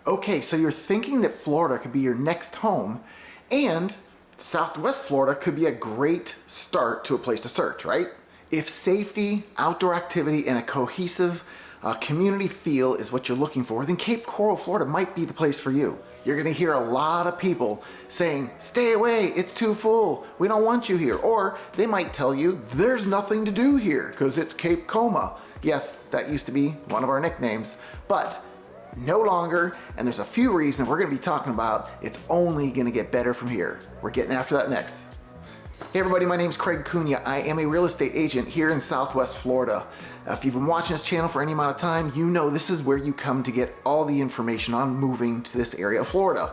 Okay, so you're thinking that Florida could be your next home, and Southwest Florida could be a great start to a place to search, right? If safety, outdoor activity, and a cohesive community feel is what you're looking for, then Cape Coral, Florida might be the place for you. You're gonna hear a lot of people saying, stay away, it's too full, we don't want you here. Or they might tell you, there's nothing to do here because it's Cape Coma. Yes, that used to be one of our nicknames, but no longer, and there's a few reasons we're gonna be talking about. It's only gonna get better from here. We're getting after that next. Hey everybody, my name's Craig Cunha. I am a real estate agent here in Southwest Florida. If you've been watching this channel for any amount of time, you know this is where you come to get all the information on moving to this area of Florida.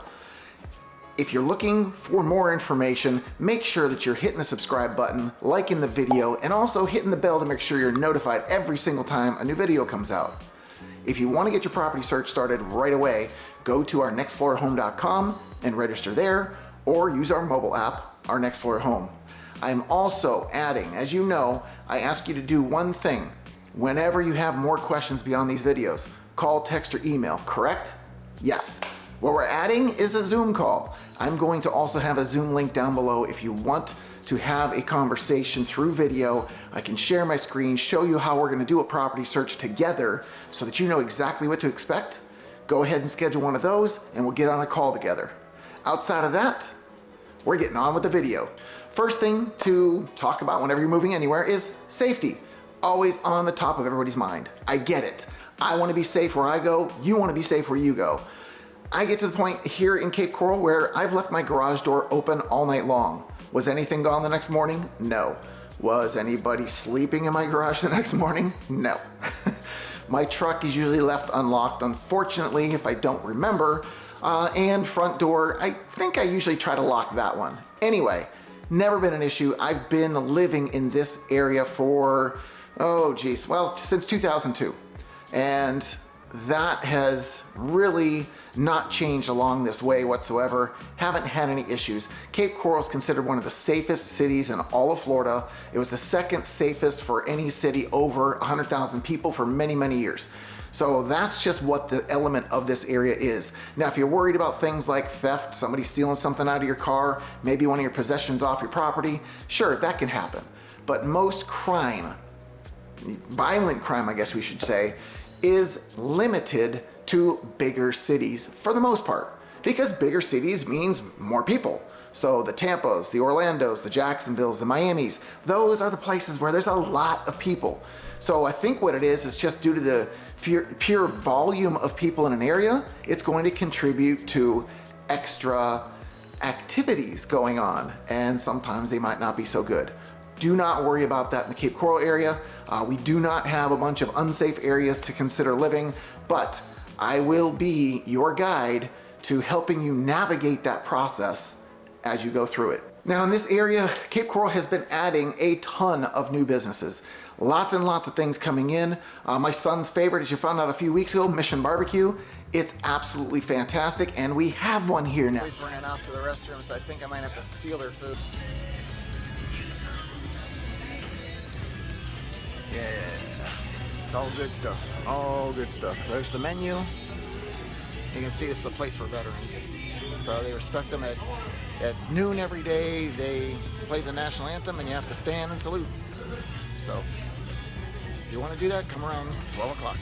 If you're looking for more information, make sure that you're hitting the subscribe button, liking the video, and also hitting the bell to make sure you're notified every single time a new video comes out. If you want to get your property search started right away, go to our nextfloorhome.com and register there, or use our mobile app, Our Next Floor Home. I'm also adding, as you know, I ask you to do one thing. Whenever you have more questions beyond these videos, call, text, or email, correct? Yes. What we're adding is a Zoom call. I'm going to also have a Zoom link down below if you want to have a conversation through video. I can share my screen, show you how we're gonna do a property search together so that you know exactly what to expect. Go ahead and schedule one of those and we'll get on a call together. Outside of that, we're getting on with the video. First thing to talk about whenever you're moving anywhere is safety. Always on the top of everybody's mind. I get it. I wanna be safe where I go, you wanna be safe where you go. I get to the point here in Cape Coral where I've left my garage door open all night long. Was anything gone the next morning? No. Was anybody sleeping in my garage the next morning? No. My truck is usually left unlocked, unfortunately, if I don't remember. And front door, I think I usually try to lock that one. Anyway, never been an issue. I've been living in this area for, since 2002. And that has really not changed along this way whatsoever. Haven't had any issues. Cape Coral is considered one of the safest cities in all of Florida. It was the second safest for any city over 100,000 people for many, many years. So that's just what the element of this area is. Now, if you're worried about things like theft, somebody stealing something out of your car, maybe one of your possessions off your property, sure, that can happen. But most crime, violent crime, I guess we should say, is limited to bigger cities for the most part, because bigger cities means more people. So the Tampas, the Orlandos, the Jacksonvilles, the Miamis, those are the places where there's a lot of people. So I think what it is just due to the pure volume of people in an area, it's going to contribute to extra activities going on, and sometimes they might not be so good. Do not worry about that in the Cape Coral area. We do not have a bunch of unsafe areas to consider living, but I will be your guide to helping you navigate that process as you go through it. Now in this area, Cape Coral has been adding a ton of new businesses. Lots and lots of things coming in. My son's favorite, as you found out a few weeks ago, Mission Barbecue. It's absolutely fantastic, and we have one here now. He's running off to the restroom, so I think I might have to steal their food. Yeah, it's all good stuff, all good stuff. There's the menu. You can see it's the place for veterans. So they respect them at noon every day. They play the national anthem and you have to stand and salute. So if you want to do that, come around 12 o'clock.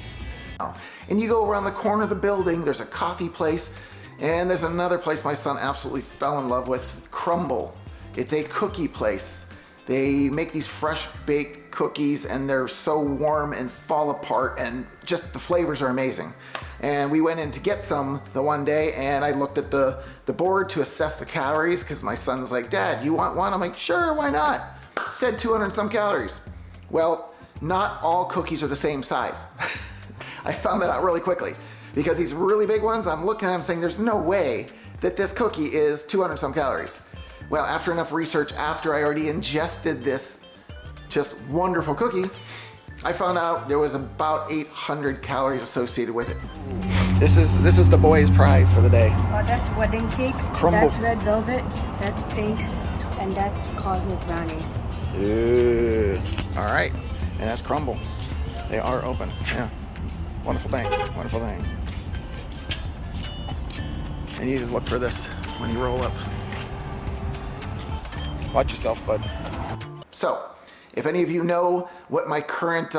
And you go around the corner of the building, there's a coffee place, and there's another place my son absolutely fell in love with, Crumble. It's a cookie place. They make these fresh baked cookies and they're so warm and fall apart, and just the flavors are amazing. And we went in to get some the one day, and I looked at the board to assess the calories because my son's like, Dad, you want one? I'm like, sure, why not? Said 200 and some calories. Well, not all cookies are the same size. I found that out really quickly because these really big ones, I'm looking at them saying there's no way that this cookie is 200 some calories. Well, after enough research, after I already ingested this just wonderful cookie, I found out there was about 800 calories associated with it. This is the boys' prize for the day. Oh, that's wedding cake. Crumble. That's red velvet. That's pink, and that's cosmic brownie. Ew. All right, and that's Crumble. They are open. Yeah, wonderful thing. Wonderful thing. And you just look for this when you roll up. Watch yourself, bud. So, if any of you know what my current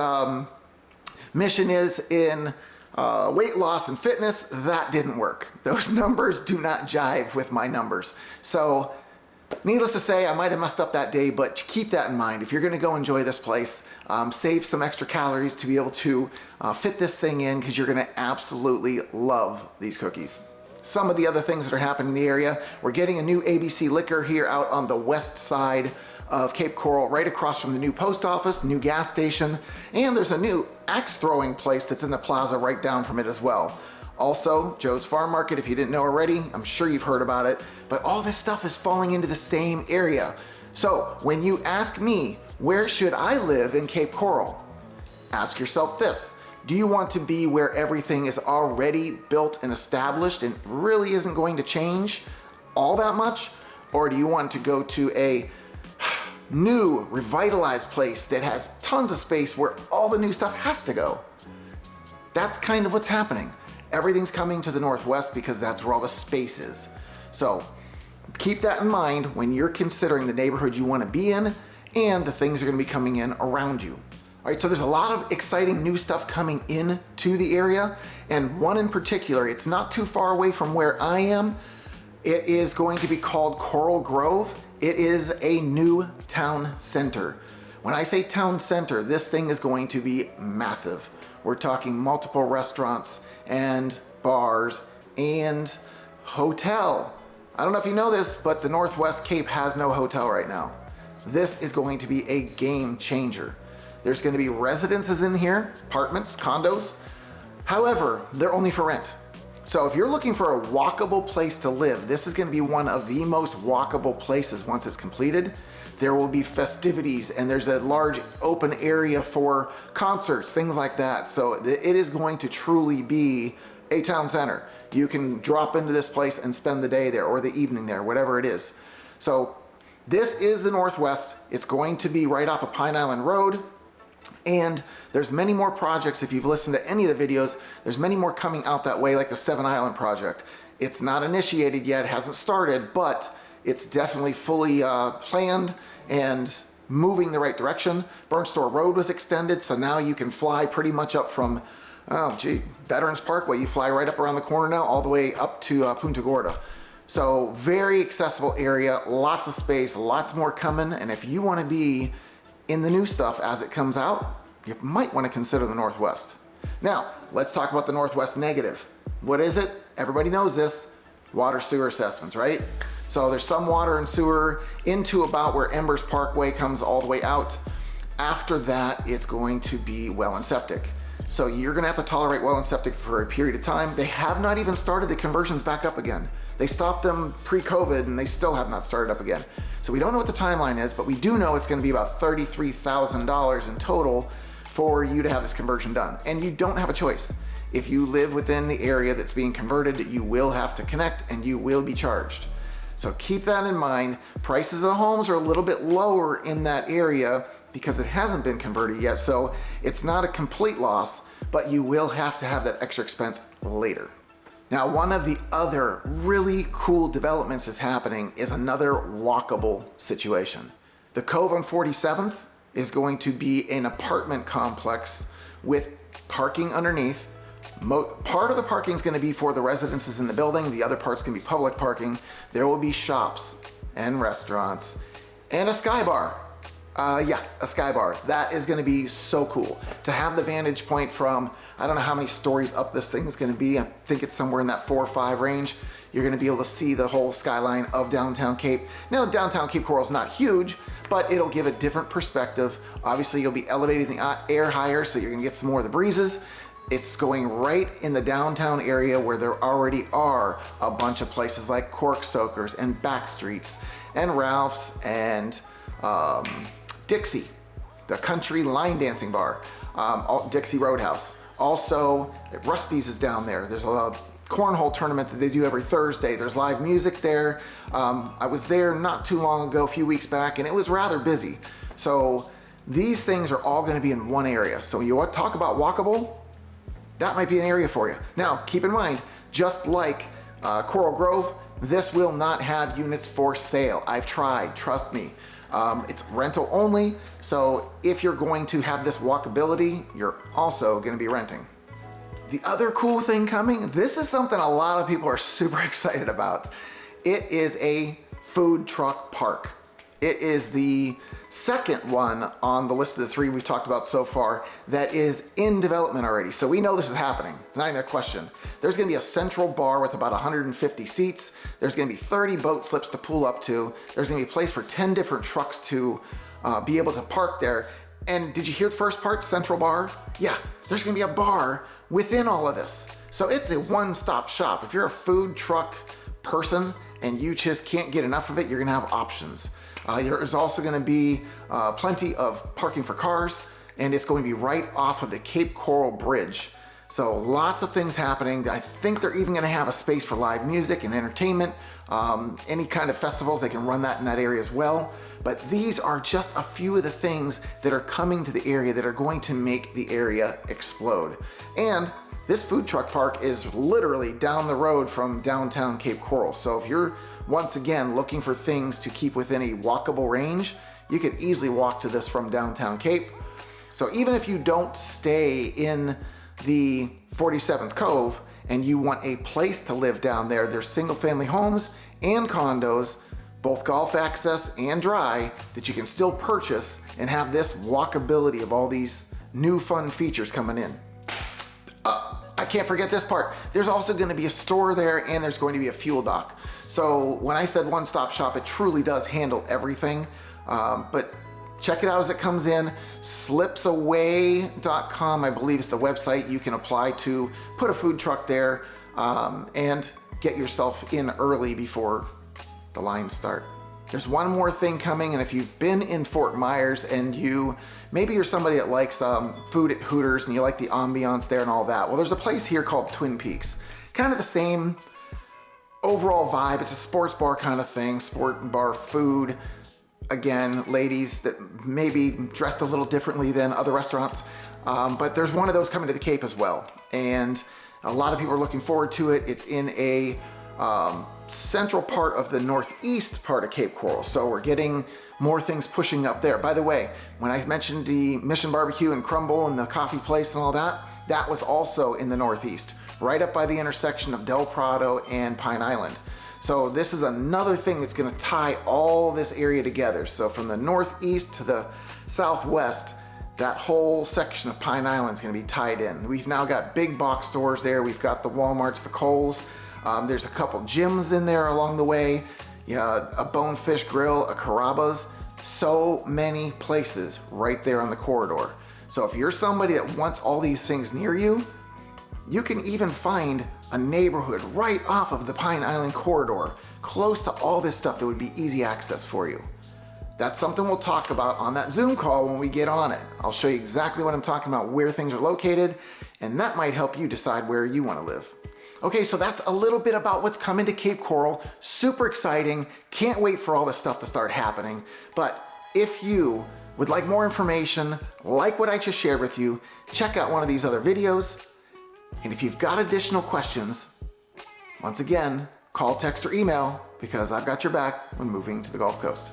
mission is in weight loss and fitness, that didn't work. Those numbers do not jive with my numbers. So, needless to say, I might have messed up that day, but keep that in mind. If you're gonna go enjoy this place, save some extra calories to be able to fit this thing in, because you're gonna absolutely love these cookies. Some of the other things that are happening in the area, we're getting a new ABC Liquor here out on the west side of Cape Coral, right across from the new post office, new gas station, and there's a new axe throwing place that's in the plaza right down from it as well. Also, Joe's Farm Market, if you didn't know already, I'm sure you've heard about it, but all this stuff is falling into the same area. So when you ask me, where should I live in Cape Coral? Ask yourself this. Do you want to be where everything is already built and established and really isn't going to change all that much? Or do you want to go to a new, revitalized place that has tons of space where all the new stuff has to go? That's kind of what's happening. Everything's coming to the northwest because that's where all the space is. So keep that in mind when you're considering the neighborhood you want to be in and the things that are going to be coming in around you. All right, so there's a lot of exciting new stuff coming in to the area, and one in particular, it's not too far away from where I am. It is going to be called Coral Grove. It is a new town center. When I say town center, this thing is going to be massive. We're talking multiple restaurants and bars and hotel. I don't know if you know this, but the Northwest Cape has no hotel right now. This is going to be a game changer. There's going to be residences in here, apartments, condos. However, they're only for rent. So if you're looking for a walkable place to live, this is going to be one of the most walkable places once it's completed. There will be festivities and there's a large open area for concerts, things like that. So it is going to truly be a town center. You can drop into this place and spend the day there or the evening there, whatever it is. So this is the Northwest. It's going to be right off of Pine Island Road. And there's many more projects. If you've listened to any of the videos, there's many more coming out that way, like the Seven Island project. It's not initiated yet, it hasn't started, but it's definitely fully planned and moving the right direction. Burnstore Road was extended, so now you can fly pretty much up from, Veterans Parkway. You fly right up around the corner now, all the way up to Punta Gorda. So very accessible area, lots of space, lots more coming, and if you want to be in the new stuff as it comes out, you might want to consider the Northwest. Now, let's talk about the Northwest negative. What is it? Everybody knows this. Water sewer assessments, right? So there's some water and sewer into about where Embers Parkway comes all the way out. After that, it's going to be well and septic. So you're gonna have to tolerate well and septic for a period of time. They have not even started the conversions back up again. They stopped them pre-COVID and they still have not started up again. So we don't know what the timeline is, but we do know it's gonna be about $33,000 in total for you to have this conversion done. And you don't have a choice. If you live within the area that's being converted, you will have to connect and you will be charged. So keep that in mind. Prices of the homes are a little bit lower in that area because it hasn't been converted yet. So it's not a complete loss, but you will have to have that extra expense later. Now, one of the other really cool developments that's happening is another walkable situation. The Cove on 47th is going to be an apartment complex with parking underneath. Part of the parking is going to be for the residences in the building. The other part's going to be public parking. There will be shops and restaurants and a sky bar. A sky bar. That is going to be so cool to have the vantage point from, I don't know how many stories up this thing is going to be. I think it's somewhere in that 4 or 5 range. You're going to be able to see the whole skyline of downtown Cape. Now, downtown Cape Coral is not huge, but it'll give a different perspective. Obviously, you'll be elevating the air higher, so you're going to get some more of the breezes. It's going right in the downtown area where there already are a bunch of places like Cork Soakers and Backstreets and Ralph's and Dixie, the country line dancing bar, Dixie Roadhouse. Also, Rusty's is down there. There's a cornhole tournament that they do every Thursday. There's live music there. I was there not too long ago, a few weeks back, and it was rather busy. So these things are all going to be in one area. So you talk about walkable, that might be an area for you. Now, keep in mind, just like Coral Grove, this will not have units for sale. I've tried, trust me. It's rental only, so if you're going to have this walkability, you're also going to be renting. The other cool thing coming, this is something a lot of people are super excited about. It is a food truck park. It is the second one on the list of the 3 we've talked about so far that is in development already. So we know this is happening. It's not even a question. There's gonna be a central bar with about 150 seats. There's gonna be 30 boat slips to pull up to. There's gonna be a place for 10 different trucks to be able to park there. And did you hear the first part, central bar? Yeah, there's gonna be a bar within all of this. So it's a one-stop shop. If you're a food truck person and you just can't get enough of it, you're gonna have options. There's also gonna be plenty of parking for cars, and it's going to be right off of the Cape Coral Bridge. So lots of things happening. I think they're even gonna have a space for live music and entertainment. Any kind of festivals, they can run that in that area as well. But these are just a few of the things that are coming to the area that are going to make the area explode. And this food truck park is literally down the road from downtown Cape Coral. So if you're, once again, looking for things to keep within a walkable range, you could easily walk to this from downtown Cape. So even if you don't stay in the 47th Cove and you want a place to live down there, there's single family homes and condos, both golf access and dry, that you can still purchase and have this walkability of all these new fun features coming in. I can't forget this part. There's also going to be a store there, and there's going to be a fuel dock. So when I said one-stop shop, it truly does handle everything. But check it out as it comes in. Slipsaway.com, I believe, is the website you can apply to put a food truck there and get yourself in early before the lines start. There's one more thing coming, and if you've been in Fort Myers and maybe you're somebody that likes food at Hooters and you like the ambiance there and all that, well, there's a place here called Twin Peaks. Kind of the same overall vibe. It's a sports bar kind of thing, sport bar food. Again, ladies that maybe dressed a little differently than other restaurants, but there's one of those coming to the Cape as well. And a lot of people are looking forward to it. It's in a central part of the northeast part of Cape Coral. So we're getting more things pushing up there. By the way, when I mentioned the Mission Barbecue and Crumble and the coffee place and all that, that was also in the northeast, right up by the intersection of Del Prado and Pine Island. So this is another thing that's gonna tie all this area together. So from the northeast to the southwest, that whole section of Pine Island is gonna be tied in. We've now got big box stores there. We've got the Walmarts, the Kohl's. There's a couple gyms in there along the way, a Bonefish Grill, a Carrabba's, so many places right there on the corridor. So if you're somebody that wants all these things near you, you can even find a neighborhood right off of the Pine Island corridor, close to all this stuff that would be easy access for you. That's something we'll talk about on that Zoom call when we get on it. I'll show you exactly what I'm talking about, where things are located, and that might help you decide where you want to live. Okay, so that's a little bit about what's coming to Cape Coral. Super exciting. Can't wait for all this stuff to start happening. But if you would like more information, like what I just shared with you, check out one of these other videos. And if you've got additional questions, once again, call, text, or email, because I've got your back when moving to the Gulf Coast.